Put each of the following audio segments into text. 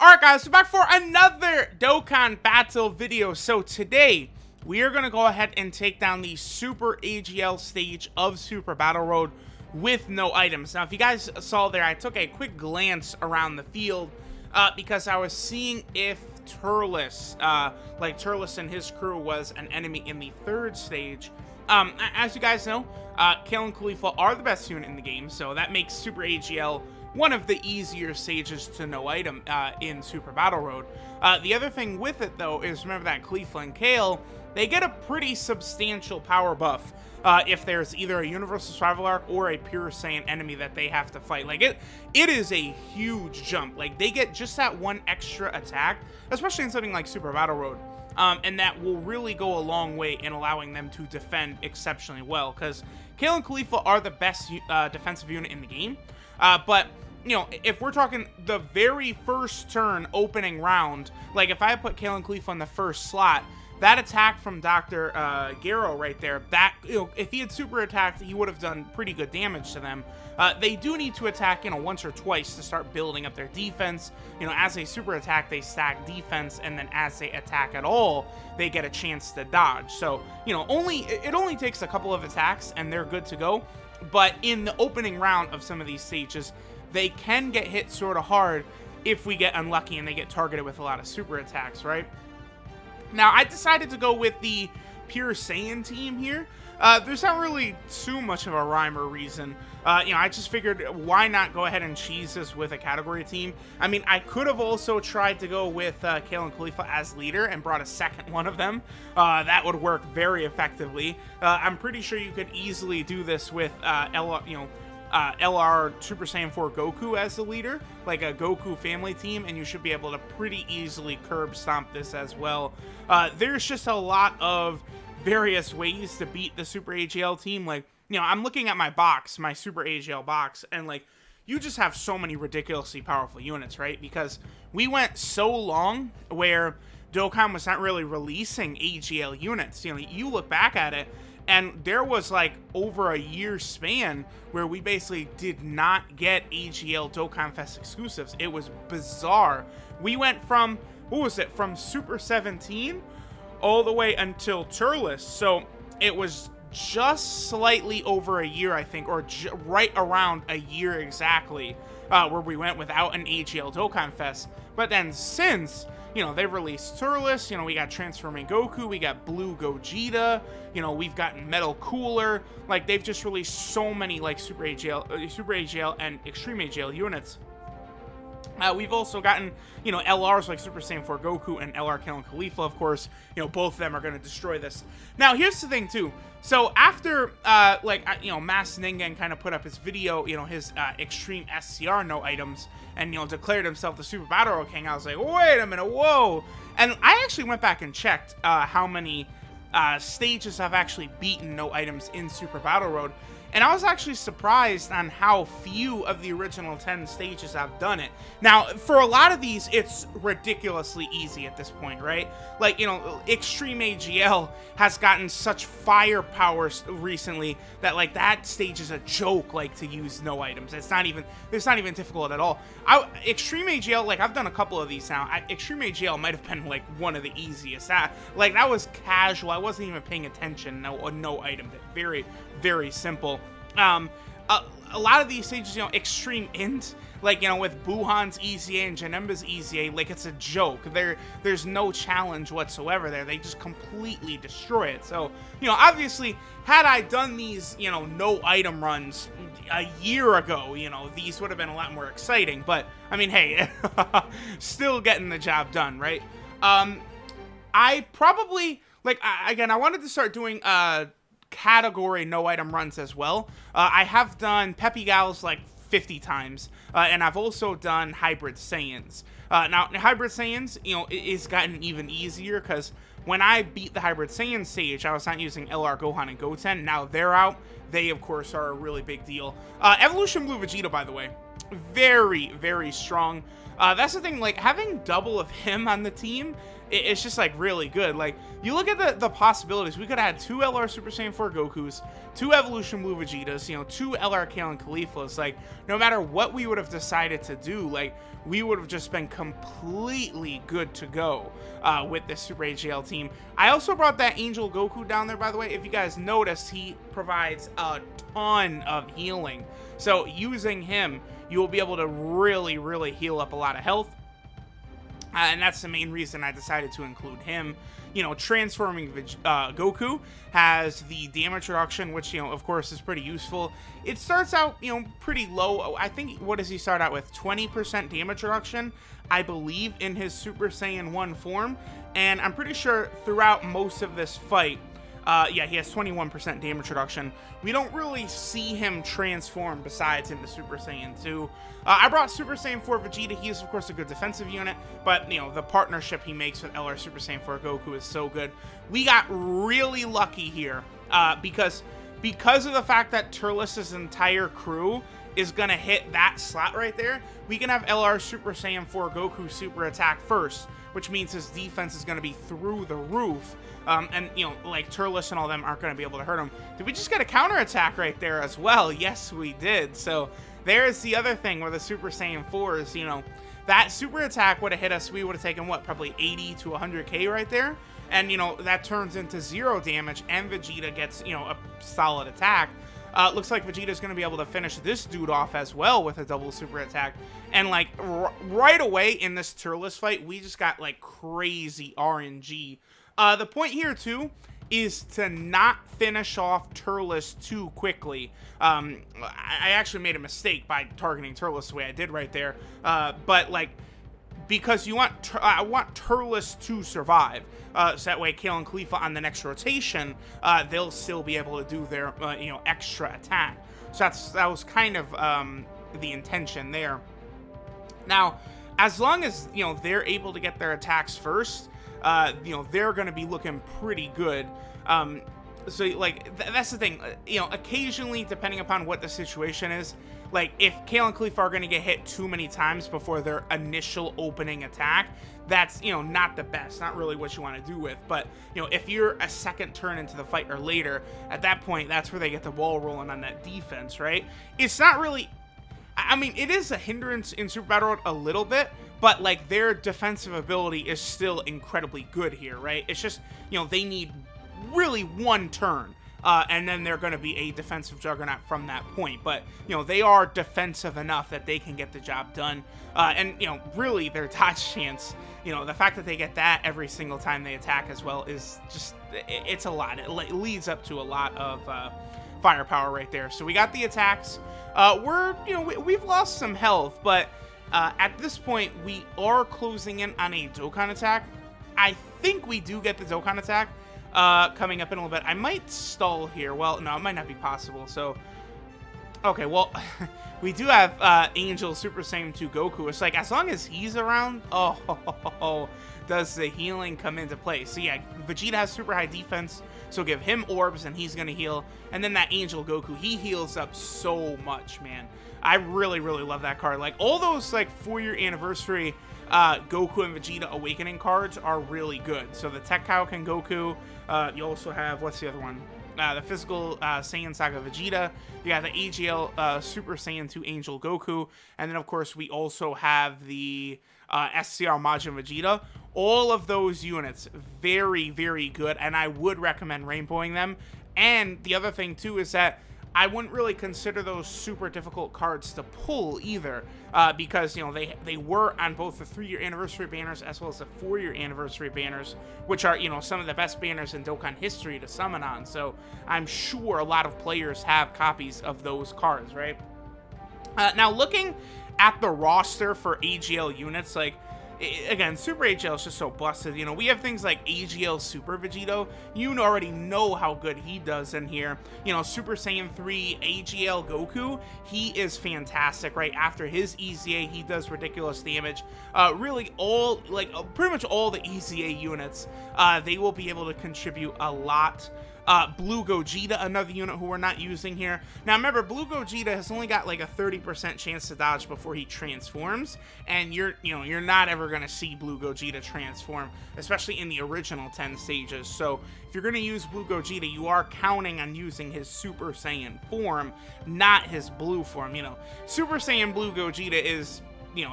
Alright guys, we're back for another Dokkan battle video. So today, we are going to go ahead and take down the Super AGL stage of Super Battle Road with no items. Now, if you guys saw there, I took a quick glance around the field because I was seeing if Tullece, Tullece and his crew was an enemy in the third stage. As you guys know, Kale and Khalifa are the best unit in the game, so that makes Super AGL one of the easier stages to no item in Super Battle Road. The other thing with it, though, is remember that Khalifa and Kale, they get a pretty substantial power buff if there's either a Universal Survival Arc or a Pure Saiyan enemy that they have to fight. Like, it is a huge jump. Like, they get just that one extra attack, especially in something like Super Battle Road. And that will really go a long way in allowing them to defend exceptionally well, because Kale and Khalifa are the best defensive unit in the game. But, you know, if we're talking the very first turn opening round, like if I put Kale and Khalifa on the first slot, that attack from Dr. Garo right there, that, you know, if he had super attacked, he would have done pretty good damage to them. They do need to attack, you know, once or twice to start building up their defense. You know, as they super attack, they stack defense, and then as they attack at all, they get a chance to dodge. So, you know, it only takes a couple of attacks, and they're good to go. But in the opening round of some of these stages, they can get hit sort of hard if we get unlucky and they get targeted with a lot of super attacks, right? Now, I decided to go with the Pure Saiyan team here. There's not really too much of a rhyme or reason. You know, I just figured, why not go ahead and cheese this with a category team? I mean, I could have also tried to go with Kale and Khalifa as leader and brought a second one of them. That would work very effectively. I'm pretty sure you could easily do this with LR Super Saiyan 4 Goku as the leader, like a Goku family team, and you should be able to pretty easily curb stomp this as well. There's just a lot of various ways to beat the Super AGL team. Like, you know, I'm looking at my box, my Super AGL box, and like, you just have so many ridiculously powerful units, right? Because we went so long where Dokkan was not really releasing AGL units. You know, you look back at it, and there was like over a year span where we basically did not get AGL Dokkan Fest exclusives. It was bizarre. We went from, what was it, from Super 17 all the way until Tullece. So it was just slightly over a year, I think, or right around a year exactly, where we went without an AGL Dokkan Fest. But then since, you know, they've released Tullece, you know, we got Transforming Goku, we got Blue Gogeta, you know, we've gotten Metal Cooler. Like, they've just released so many, like, Super AGL and Extreme AGL units. We've also gotten, you know, LRs like Super Saiyan 4 Goku and LR Kale and Khalifa, of course. You know, both of them are going to destroy this. Now, here's the thing, too. So, after, you know, Mass Ningen kind of put up his video, you know, his Extreme SCR no items, and, you know, declared himself the Super Battle Road King, I was like, wait a minute, whoa. And I actually went back and checked how many stages I've actually beaten no items in Super Battle Road. And I was actually surprised on how few of the original 10 stages I've done it. Now, for a lot of these, it's ridiculously easy at this point, right? Like, you know, Extreme AGL has gotten such firepower recently that, like, that stage is a joke, like, to use no items. It's not even difficult at all. Extreme AGL, like, I've done a couple of these now. Extreme AGL might have been, like, one of the easiest. Like, that was casual. I wasn't even paying attention. No item. Very, very simple. A lot of these stages, you know, Extreme Int, like, you know, with Buhan's EZA and Janemba's EZA, like, it's a joke. There's no challenge whatsoever there. They just completely destroy it. So, you know, obviously, had I done these, you know, no item runs a year ago, you know, these would have been a lot more exciting. But, I mean, hey, still getting the job done, right? I probably, like, again, I wanted to start doing, category no item runs as well. I have done Peppy Gals like 50 times, and I've also done Hybrid Saiyans. Now, Hybrid Saiyans, you know, it's gotten even easier because when I beat the Hybrid Saiyan stage, I was not using LR Gohan and Goten. Now they're out. They, of course, are a really big deal. Evolution Blue Vegeta, by the way. very, very strong. That's the thing, like, having double of him on the team, it's just, like, really good. Like, you look at the possibilities. We could have had 2 LR Super Saiyan 4 Gokus, 2 Evolution Blue Vegetas, you know, 2 LR Kale and Cauliflas. Like, no matter what we would have decided to do, like, we would have just been completely good to go with this Super AGL team. I also brought that Angel Goku down there, by the way. If you guys noticed, he provides a ton of healing. So, using him, you will be able to really, really heal up a lot of health. And that's the main reason I decided to include him. You know, transforming Goku has the damage reduction, which, you know, of course is pretty useful. It starts out, you know, pretty low. I think, what does he start out with? 20% damage reduction, I believe, in his Super Saiyan 1 form. And I'm pretty sure throughout most of this fight, yeah, he has 21% damage reduction. We don't really see him transform besides into Super Saiyan 2. I brought Super Saiyan 4 Vegeta. He is, of course, a good defensive unit, but, you know, the partnership he makes with LR Super Saiyan 4 Goku is so good. We got really lucky here because of the fact that Tullece's entire crew is going to hit that slot right there. We can have LR Super Saiyan 4 Goku super attack first, which means his defense is going to be through the roof. And, you know, like, Tullece and all them aren't going to be able to hurt him. Did we just get a counterattack right there as well? Yes, we did. So there's the other thing with the Super Saiyan 4s, you know, that super attack would have hit us. We would have taken, what, probably 80 to 100k right there. And, you know, that turns into 0 damage, and Vegeta gets, you know, a solid attack. Looks like Vegeta's going to be able to finish this dude off as well with a double super attack. And, like, right away in this Tullece fight, we just got, like, crazy RNG. The point here, too, is to not finish off Tullece too quickly. I actually made a mistake by targeting Tullece the way I did right there. But, like, because I want Tullece to survive. So that way Kale and Caulifla on the next rotation, they'll still be able to do their, you know, extra attack. So that was kind of the intention there. Now, as long as, you know, they're able to get their attacks first, you know, they're going to be looking pretty good. So, like, that's the thing. You know, occasionally, depending upon what the situation is, like, if Kale and Caulifla are going to get hit too many times before their initial opening attack, that's, you know, not the best. Not really what you want to do with. But, you know, if you're a second turn into the fight or later, at that point, that's where they get the ball rolling on that defense, right? It's not really... I mean, it is a hindrance in Super Battle Road a little bit, but, like, their defensive ability is still incredibly good here, right? It's just, you know, they need really one turn, and then they're going to be a defensive juggernaut from that point. But, you know, they are defensive enough that they can get the job done. And, you know, really their dodge chance, you know, the fact that they get that every single time they attack as well is just, it's a lot. It leads up to a lot of firepower right there. So we got the attacks. You know, we've lost some health, but at this point, we are closing in on a Dokkan attack. I think we do get the Dokkan attack coming up in a little bit. I might stall here. Well, no, it might not be possible. So, okay, well, we do have Angel Super Saiyan 2 Goku. It's like, as long as he's around, does the healing come into play. So, yeah, Vegeta has super high defense, so give him orbs and he's going to heal. And then that Angel Goku, he heals up so much, man. I really, really love that card. Like, all those, like, 4-year anniversary Goku and Vegeta Awakening cards are really good. So the Tech Kaioken Goku, you also have, what's the other one? The Physical Saiyan Saga Vegeta. You got the AGL Super Saiyan 2 Angel Goku. And then, of course, we also have the SCR Majin Vegeta. All of those units, very, very good. And I would recommend rainbowing them. And the other thing, too, is that I wouldn't really consider those super difficult cards to pull either, because, you know, they were on both the 3-year anniversary banners as well as the 4-year anniversary banners, which are, you know, some of the best banners in Dokkan history to summon on. So I'm sure a lot of players have copies of those cards, right? Now, looking at the roster for AGL units, like, again, Super AGL is just so busted. You know, we have things like AGL Super Vegito. You already know how good he does in here. You know, Super Saiyan 3 AGL Goku, he is fantastic, right? After his EZA, he does ridiculous damage. Really, pretty much all the EZA units, they will be able to contribute a lot Blue Gogeta, another unit who we're not using here. Now remember, Blue Gogeta has only got like a 30% chance to dodge before he transforms, and you're not ever gonna see Blue Gogeta transform, especially in the original 10 stages. So if you're gonna use Blue Gogeta, you are counting on using his Super Saiyan form, not his blue form. Super Saiyan Blue Gogeta is,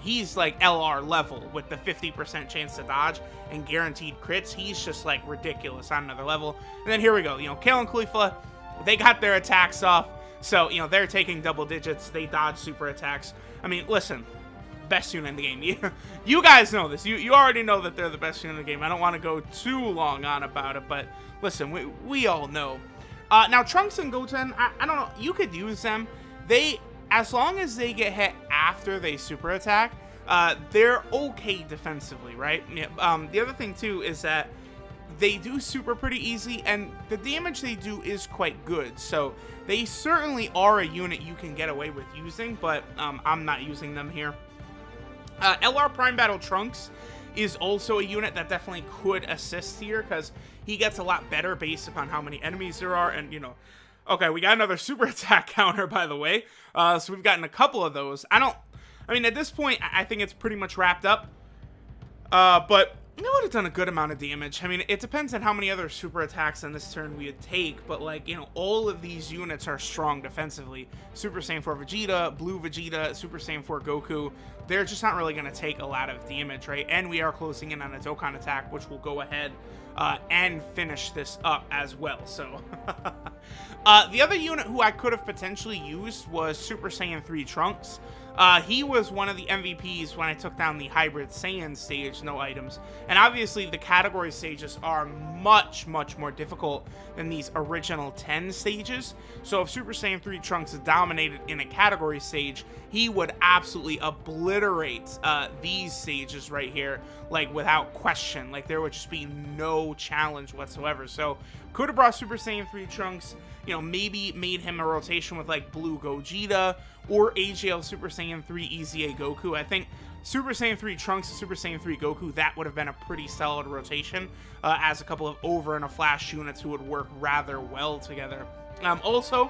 he's like LR level with the 50% chance to dodge and guaranteed crits. He's just like ridiculous on another level. And then here we go, Kale and Khalifa, they got their attacks off. So, they're taking double digits. They dodge super attacks. I mean, listen, best unit in the game. You guys know this. You already know that they're the best unit in the game. I don't want to go too long on about it, but listen, we all know. Now, Trunks and Goten, I don't know. You could use them. As long as they get hit after they super attack, they're okay defensively, right? The other thing, too, is that they do super pretty easy, and the damage they do is quite good. So they certainly are a unit you can get away with using, but I'm not using them here. LR Prime Battle Trunks is also a unit that definitely could assist here, because he gets a lot better based upon how many enemies there are, and, okay, we got another super attack counter, by the way. So we've gotten a couple of those. I mean, at this point, I think it's pretty much wrapped up. But it would have done a good amount of damage. I mean, it depends on how many other super attacks on this turn we would take. But, like, all of these units are strong defensively. Super Saiyan 4 Vegeta, Blue Vegeta, Super Saiyan 4 Goku. They're just not really going to take a lot of damage, right? And we are closing in on a Dokkan attack, which will go ahead and finish this up as well. So, the other unit who I could have potentially used was Super Saiyan 3 Trunks. He was one of the MVPs when I took down the Hybrid Saiyan stage, no items. And obviously the category stages are much, much more difficult than these original 10 stages. So if Super Saiyan 3 Trunks is dominated in a category stage, he would absolutely obliterate these stages right here, like without question. Like there would just be no challenge whatsoever. So could have brought Super Saiyan 3 Trunks, maybe made him a rotation with like Blue Gogeta or AGL Super Saiyan 3 EZA Goku. I think Super Saiyan 3 Trunks and Super Saiyan 3 Goku, that would have been a pretty solid rotation as a couple of over and a flash units who would work rather well together. Also,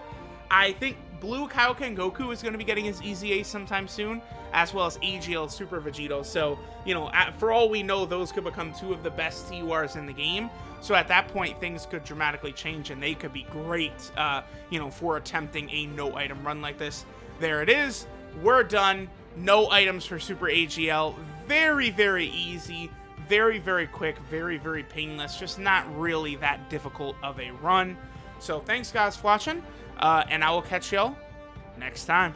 I think Blue Kaioken Goku is going to be getting his EZA sometime soon, as well as AGL Super Vegeta. So, for all we know, those could become two of the best TURs in the game. So at that point, things could dramatically change, and they could be great, for attempting a no-item run like this. There it is. We're done. No items for Super AGL. Very, very easy. Very, very quick. Very, very painless. Just not really that difficult of a run. So thanks, guys, for watching, and I will catch y'all next time.